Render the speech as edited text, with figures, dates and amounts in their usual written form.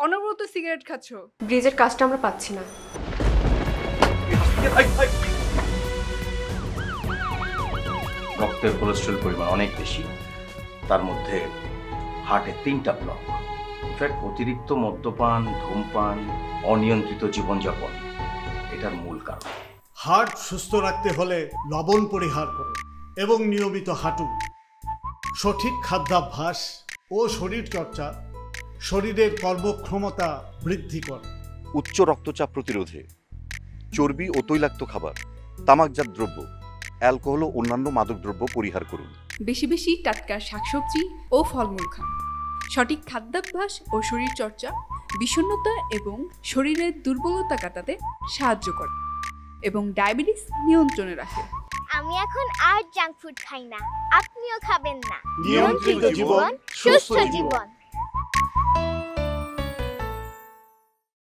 অনবরত সিগারেট খাচ্ছ। ব্রিজের কাজটা আমরা পাচ্ছি না। রক্তের কোলেস্ট্রল পরিমাণ অনেক বেশি, তার মধ্যে হার্টে 3টা ব্লক। ইনফ্যাক্ট অতিরিক্ত মদ্যপান, ধূমপান, অনিয়ন্ত্রিত জীবনযাপন এটার মূল কারণ। হার্ট সুস্থ রাখতে হলে লবণ পরিহার করুন এবং নিয়মিত হাঁটুন। সঠিক খাদ্যাভ্যাস ও শরীর চর্চা শরীরের কর্মক্ষমতা বৃদ্ধি করে। উচ্চ রক্তচাপ প্রতিরোধে চর্বি ও তৈলাক্ত খাবার, তামাকজাত দ্রব্য, অ্যালকোহল ও অন্যান্য মাদকদ্রব্য পরিহার করুন। বেশি বেশি টাটকা শাকসবজি ও ফলমূল খান। সঠিক খাদ্যাভ্যাস ও শরীর চর্চা বিষণ্ণতা এবং শরীরের দুর্বলতা কাটাতে সাহায্য করে এবং ডায়াবেটিস নিয়ন্ত্রণে রাখে। আমি এখন আর জাঙ্ক ফুড খাই না, আপনিও খাবেন না। নিয়ন্ত্রিত জীবন, সুস্থ জীবন।